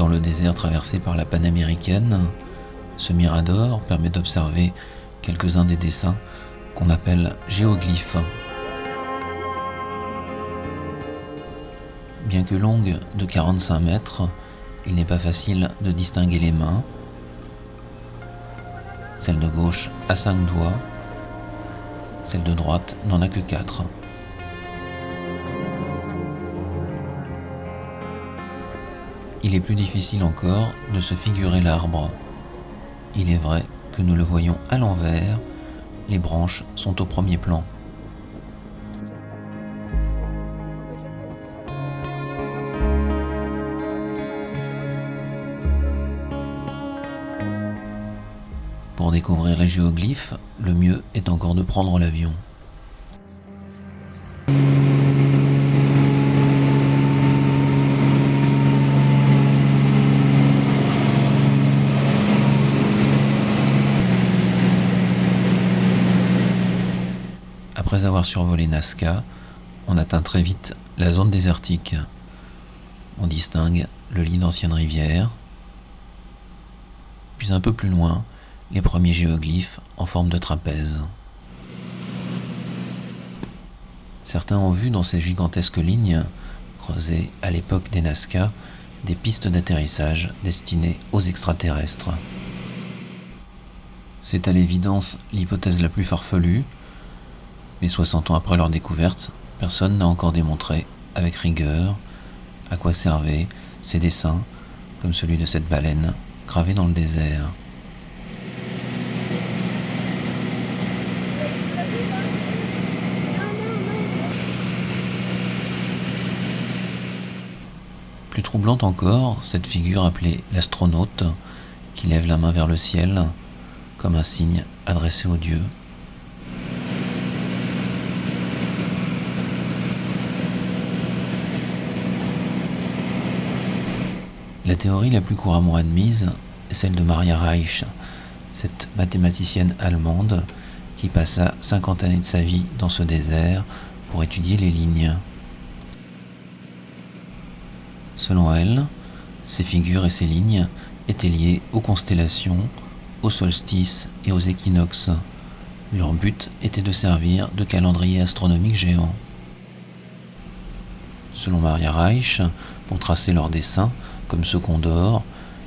Dans le désert traversé par la Panaméricaine, ce mirador permet d'observer quelques-uns des dessins qu'on appelle géoglyphes. Bien que longue de 45 mètres, il n'est pas facile de distinguer les mains. Celle de gauche a 5 doigts, celle de droite n'en a que 4. Il est plus difficile encore de se figurer l'arbre. Il est vrai que nous le voyons à l'envers, les branches sont au premier plan. Pour découvrir les géoglyphes, le mieux est encore de prendre l'avion. Après avoir survolé Nazca, on atteint très vite la zone désertique. On distingue le lit d'anciennes rivières, puis un peu plus loin, les premiers géoglyphes en forme de trapèze. Certains ont vu dans ces gigantesques lignes, creusées à l'époque des Nazca, des pistes d'atterrissage destinées aux extraterrestres. C'est à l'évidence l'hypothèse la plus farfelue, mais 60 ans après leur découverte, personne n'a encore démontré avec rigueur à quoi servaient ces dessins, comme celui de cette baleine gravée dans le désert. Plus troublante encore, cette figure appelée l'astronaute, qui lève la main vers le ciel, comme un signe adressé aux dieux. La théorie la plus couramment admise est celle de Maria Raisch, cette mathématicienne allemande qui passa 50 années de sa vie dans ce désert pour étudier les lignes. Selon elle, ces figures et ces lignes étaient liées aux constellations, aux solstices et aux équinoxes. Leur but était de servir de calendrier astronomique géant. Selon Maria Raisch, pour tracer leurs dessins, comme ce condor,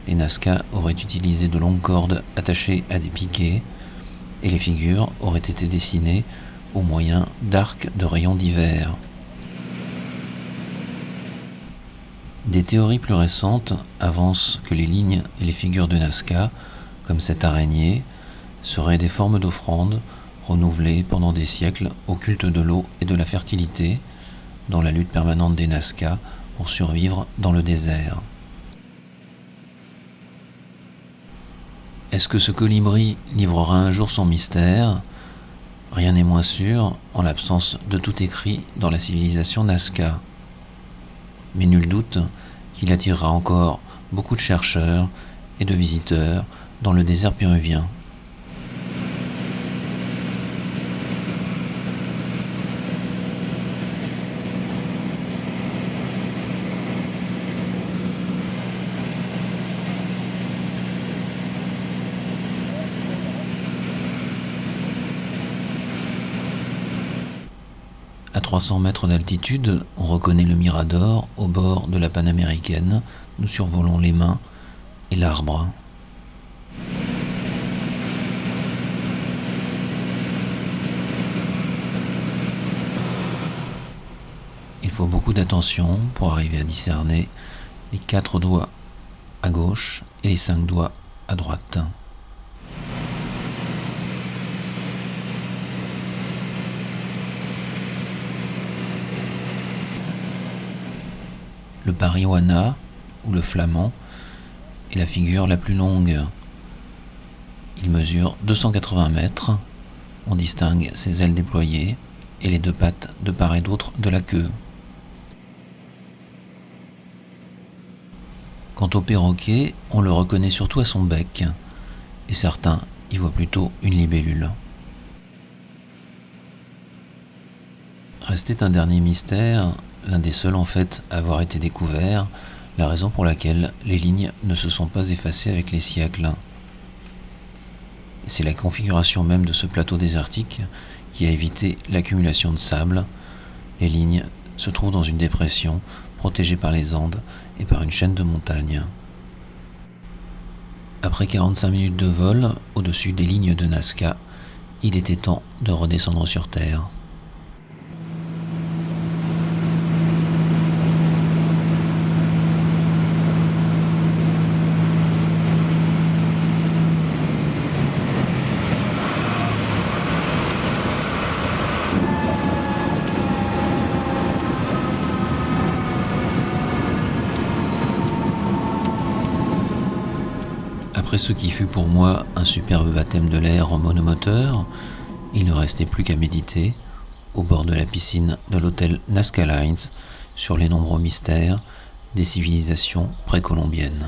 les Nazca auraient utilisé de longues cordes attachées à des piquets et les figures auraient été dessinées au moyen d'arcs de rayons divers. Des théories plus récentes avancent que les lignes et les figures de Nazca, comme cette araignée, seraient des formes d'offrandes renouvelées pendant des siècles au culte de l'eau et de la fertilité, dans la lutte permanente des Nazca pour survivre dans le désert. Est-ce que ce colibri livrera un jour son mystère ? Rien n'est moins sûr en l'absence de tout écrit dans la civilisation Nazca. Mais nul doute qu'il attirera encore beaucoup de chercheurs et de visiteurs dans le désert péruvien. À 300 mètres d'altitude, on reconnaît le mirador au bord de la Panaméricaine. Nous survolons les mains et l'arbre. Il faut beaucoup d'attention pour arriver à discerner les 4 doigts à gauche et les 5 doigts à droite. Le parihuana, ou le flamand, est la figure la plus longue. Il mesure 280 mètres. On distingue ses ailes déployées et les 2 pattes de part et d'autre de la queue. Quant au perroquet, on le reconnaît surtout à son bec, et certains y voient plutôt une libellule. Restait un dernier mystère, l'un des seuls en fait à avoir été découvert, la raison pour laquelle les lignes ne se sont pas effacées avec les siècles. C'est la configuration même de ce plateau désertique qui a évité l'accumulation de sable. Les lignes se trouvent dans une dépression protégée par les Andes et par une chaîne de montagnes. Après 45 minutes de vol au-dessus des lignes de Nazca, il était temps de redescendre sur Terre. Après ce qui fut pour moi un superbe baptême de l'air en monomoteur, il ne restait plus qu'à méditer, au bord de la piscine de l'hôtel Nazca Lines, sur les nombreux mystères des civilisations précolombiennes.